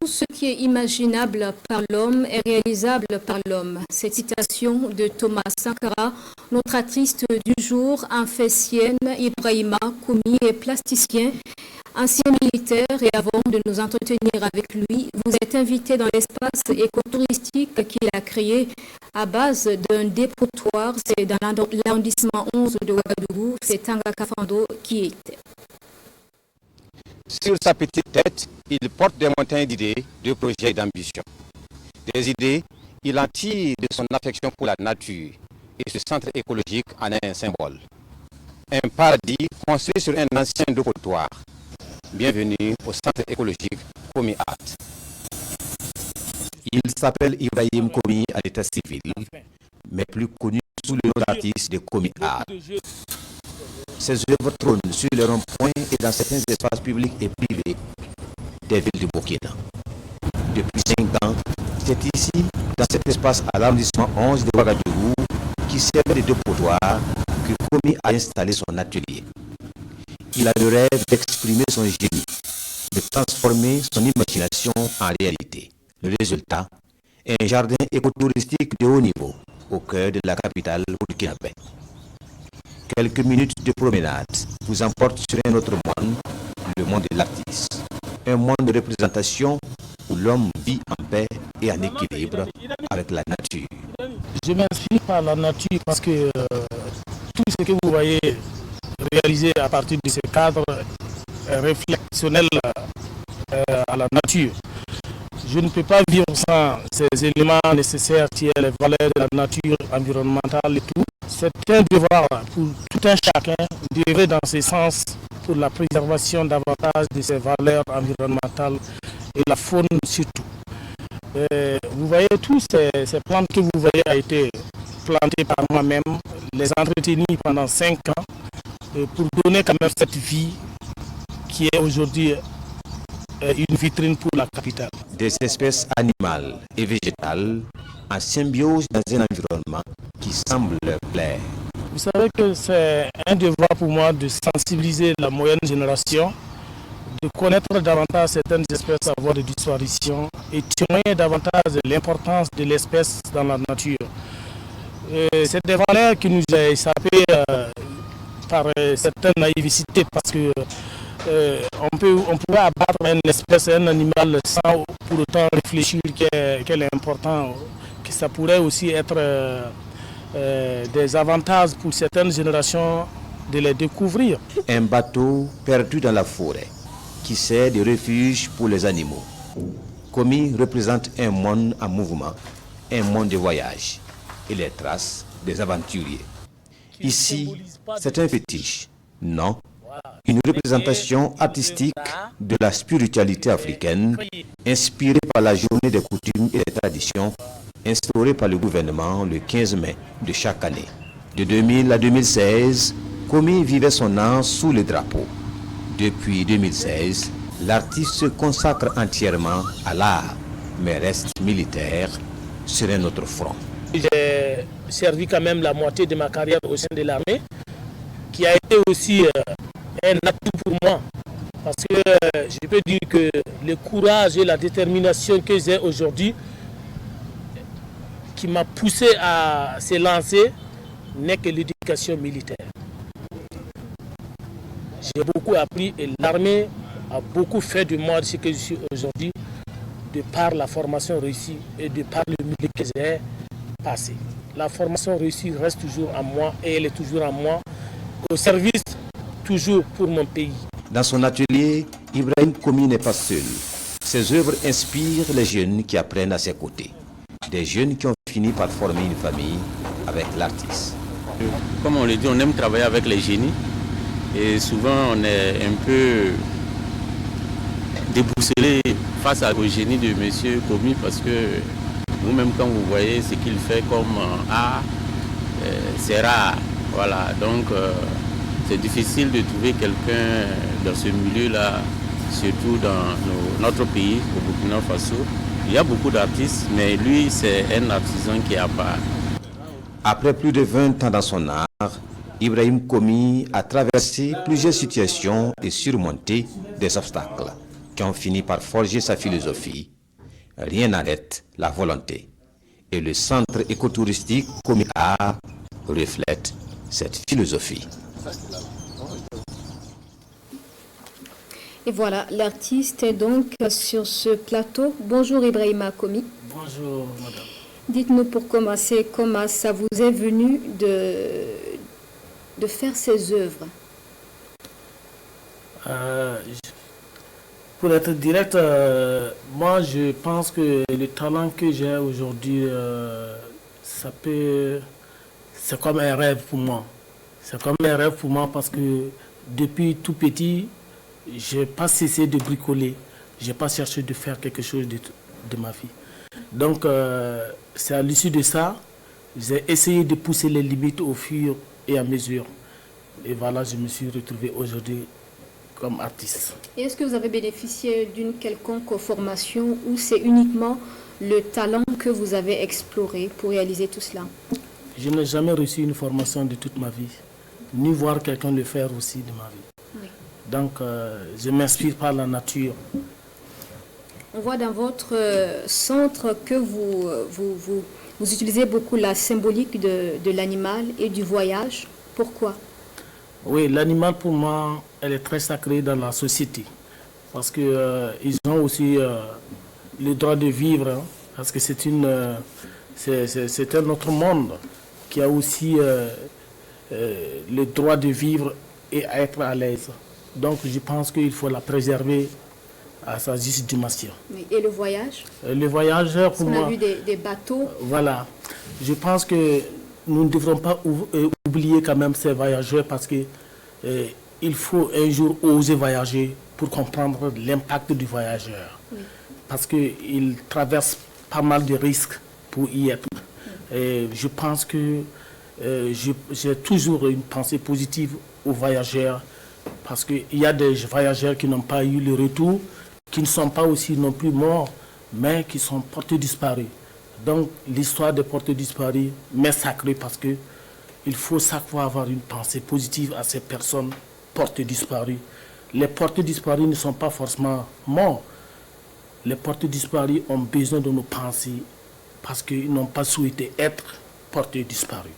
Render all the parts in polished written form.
Tout ce qui est imaginable par l'homme est réalisable par l'homme. Cette citation de Thomas Sankara, notre artiste du jour, Amphessienne Ibrahima Koumi est plasticien, ancien militaire, et avant de nous entretenir avec lui, vous êtes invité dans l'espace écotouristique qu'il a créé à base d'un dépotoir. C'est dans l'arrondissement 11 de Ouagadougou, c'est Tanga Kafando qui était. Sur sa petite tête, il porte des montagnes d'idées, de projets et d'ambitions. Des idées, il en tire de son affection pour la nature, et ce centre écologique en est un symbole. Un paradis construit sur un ancien dépotoir. Bienvenue au centre écologique Komi Art. Il s'appelle Ibrahim Koumi à l'état civil, mais plus connu sous le nom d'artiste de Komi Art. Ses œuvres trônent sur les ronds-points et dans certains espaces publics et privés des villes du Burkina. Depuis 5 ans, c'est ici, dans cet espace à l'arrondissement 11 de Ouagadougou, qui servait de dépotoir, que Komi a installé son atelier. Il a le rêve d'exprimer son génie, de transformer son imagination en réalité. Le résultat, un jardin écotouristique de haut niveau, au cœur de la capitale burkinabé. Quelques minutes de promenade vous emportent sur un autre monde, le monde de l'artiste. Un monde de représentation où l'homme vit en paix et en équilibre avec la nature. Je m'inspire par la nature parce que tout ce que vous voyez réalisé à partir de ce cadre réflexionnel à la nature. Je ne peux pas vivre sans ces éléments nécessaires qui sont les valeurs de la nature environnementale et tout. C'est un devoir pour tout un chacun d'œuvrer dans ce sens pour la préservation davantage de ces valeurs environnementales et la faune surtout. Vous voyez tous ces plantes que vous voyez ont été plantées par moi-même, les entretenir pendant 5 ans pour donner quand même cette vie qui est aujourd'hui une vitrine pour la capitale. Des espèces animales et végétales en symbiose dans un environnement qui semble leur plaire. Vous savez que c'est un devoir pour moi de sensibiliser la moyenne génération, de connaître davantage certaines espèces à voie de disparition et témoigner davantage de l'importance de l'espèce dans la nature. C'est des valeurs qui nous ont échappé par certaines naïvetés parce que on pourrait abattre une espèce, un animal sans pour autant réfléchir qu'elle est importante, que ça pourrait aussi être des avantages pour certaines générations de les découvrir. Un bateau perdu dans la forêt qui sert de refuge pour les animaux. Komi représente un monde en mouvement, un monde de voyage et les traces des aventuriers. Ici, c'est un fétiche, non, une représentation artistique de la spiritualité africaine, inspirée par la journée des coutumes et des traditions, instaurée par le gouvernement le 15 mai de chaque année. De 2000 à 2016, Komi vivait son an sous le drapeau. Depuis 2016, l'artiste se consacre entièrement à l'art, mais reste militaire sur un autre front. J'ai servi quand même la moitié de ma carrière au sein de l'armée, qui a été aussi un atout pour moi. Parce que je peux dire que le courage et la détermination que j'ai aujourd'hui, qui m'a poussé à se lancer, n'est que l'éducation militaire. J'ai beaucoup appris et l'armée a beaucoup fait de moi ce que je suis aujourd'hui, de par la formation réussie et de par le milieu que j'ai passé. La formation réussie reste toujours en moi et elle est toujours en moi, au service toujours pour mon pays. Dans son atelier, Ibrahim Koumi n'est pas seul. Ses œuvres inspirent les jeunes qui apprennent à ses côtés. Des jeunes qui ont fini par former une famille avec l'artiste. Comme on le dit, on aime travailler avec les génies. Et souvent, on est un peu déboussolé face au génie de M. Koumi parce que vous-même, quand vous voyez ce qu'il fait comme art, c'est rare. Voilà, donc c'est difficile de trouver quelqu'un dans ce milieu-là, surtout dans notre pays, au Burkina Faso. Il y a beaucoup d'artistes, mais lui, c'est un artisan qui est à part. Après plus de 20 ans dans son art, Ibrahim Koumi a traversé plusieurs situations et surmonté des obstacles. qui ont fini par forger sa philosophie, rien n'arrête la volonté. Et le centre écotouristique Komi Art reflète cette philosophie. Et voilà, l'artiste est donc sur ce plateau. Bonjour Ibrahima Komi. Bonjour madame. Dites-nous pour commencer, comment ça vous est venu de faire ces œuvres? Pour être direct, moi je pense que le talent que j'ai aujourd'hui, c'est comme un rêve pour moi. C'est comme un rêve pour moi parce que depuis tout petit, je n'ai pas cessé de bricoler. Je n'ai pas cherché de faire quelque chose de ma vie. Donc c'est à l'issue de ça, j'ai essayé de pousser les limites au fur et à mesure. Et voilà, je me suis retrouvé aujourd'hui comme artiste. Et est-ce que vous avez bénéficié d'une quelconque formation ou c'est uniquement le talent que vous avez exploré pour réaliser tout cela? Je n'ai jamais reçu une formation de toute ma vie, ni voir quelqu'un le faire aussi de ma vie. Oui. Donc je m'inspire par la nature. On voit dans votre centre que vous utilisez beaucoup la symbolique de l'animal et du voyage. Pourquoi? Oui, l'animal pour moi, elle est très sacrée dans la société. Parce qu'ils ont aussi le droit de vivre. Hein, parce que c'est un autre monde qui a aussi le droit de vivre et à être à l'aise. Donc je pense qu'il faut la préserver à sa juste dimension. Et le voyage? Le voyageur, pour moi... On a vu des bateaux. Voilà. Je pense que nous ne devrons pas oublier quand même ces voyageurs parce que il faut un jour oser voyager pour comprendre l'impact du voyageur. Oui. Parce qu'il traverse pas mal de risques pour y être. Oui. Et je pense que j'ai toujours une pensée positive aux voyageurs parce qu'il y a des voyageurs qui n'ont pas eu le retour, qui ne sont pas aussi non plus morts, mais qui sont portés disparus. Donc l'histoire des portés disparus m'est sacrée parce que il faut chaque fois avoir une pensée positive à ces personnes portées disparues. Les portés disparus ne sont pas forcément morts. Les portés disparus ont besoin de nos pensées parce qu'ils n'ont pas souhaité être portés disparus.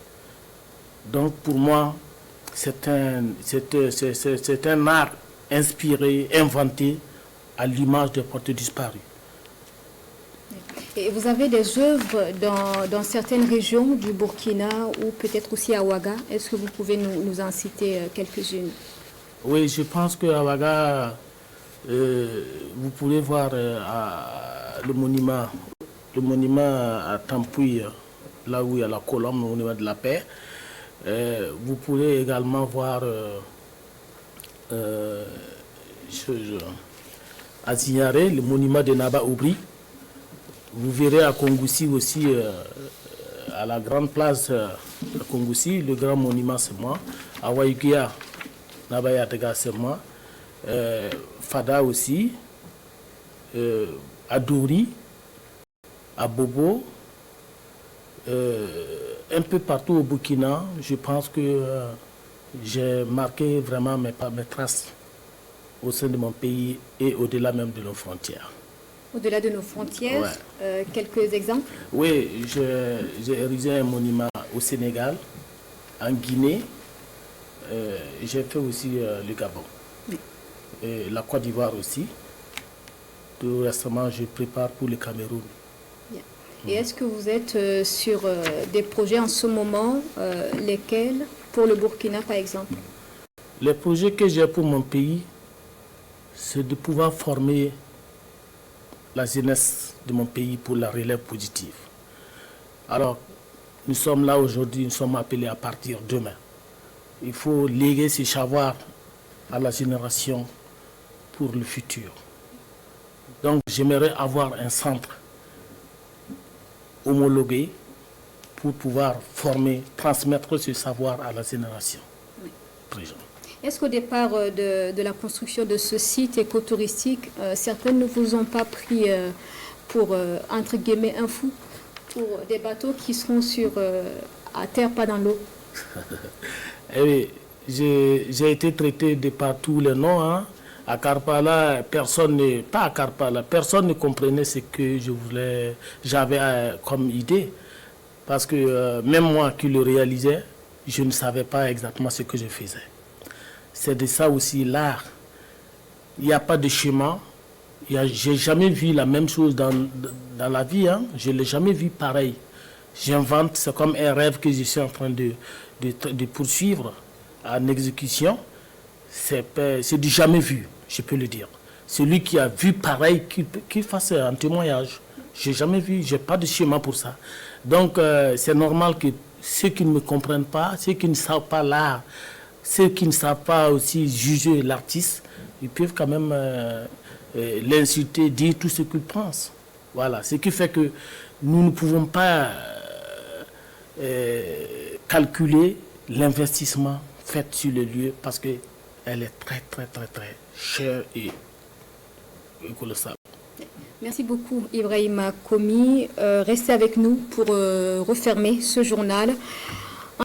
Donc pour moi, c'est un art inspiré, inventé à l'image des portés disparus. Et vous avez des œuvres dans certaines régions du Burkina ou peut-être aussi à Ouaga. Est-ce que vous pouvez nous en citer quelques-unes? Oui, je pense qu'à Ouaga, vous pouvez voir le monument à Tampouy, là où il y a la colonne, le monument de la paix. Vous pourrez également voir à Zignaré, le monument de Naba Oubri. Vous verrez à Kongoussi aussi, à la grande place de Kongoussi, le grand monument c'est moi. À Waïguia, Naba Yatega c'est moi. Fada aussi. À Douri, à Bobo. Un peu partout au Burkina, je pense que j'ai marqué vraiment mes traces au sein de mon pays et au-delà même de nos frontières. Au-delà de nos frontières, ouais. Quelques exemples? Oui, j'ai érigé un monument au Sénégal, en Guinée, j'ai fait aussi le Gabon, oui. Et la Côte d'Ivoire aussi. Tout récemment, je prépare pour le Cameroun. Bien. Et est-ce que vous êtes sur des projets en ce moment, lesquels, pour le Burkina par exemple? Les projets que j'ai pour mon pays, c'est de pouvoir former la jeunesse de mon pays pour la relève positive. Alors, nous sommes là aujourd'hui, nous sommes appelés à partir demain. Il faut léguer ce savoir à la génération pour le futur. Donc, j'aimerais avoir un centre homologué pour pouvoir former, transmettre ce savoir à la génération présente. Est-ce qu'au départ de la construction de ce site écotouristique, certains ne vous ont pas pris pour, entre guillemets, un fou, pour des bateaux qui seront à terre, pas dans l'eau? Oui, j'ai été traité de par tous les noms, hein, À Karpala, personne ne comprenait ce que j'avais comme idée. Parce que même moi qui le réalisais, je ne savais pas exactement ce que je faisais. C'est de ça aussi l'art. Il n'y a pas de schéma. Je n'ai jamais vu la même chose dans la vie. Hein. Je ne l'ai jamais vu pareil. J'invente, c'est comme un rêve que je suis en train de poursuivre en exécution. C'est du jamais vu, je peux le dire. Celui qui a vu pareil, qui fasse un témoignage. Je n'ai jamais vu, je n'ai pas de schéma pour ça. Donc c'est normal que ceux qui ne me comprennent pas, ceux qui ne savent pas l'art, ceux qui ne savent pas aussi juger l'artiste, ils peuvent quand même l'insulter, dire tout ce qu'ils pensent. Voilà, ce qui fait que nous ne pouvons pas calculer l'investissement fait sur le lieu parce qu'elle est très, très, très, très chère et colossale. Merci beaucoup Ibrahima Komi. Restez avec nous pour refermer ce journal.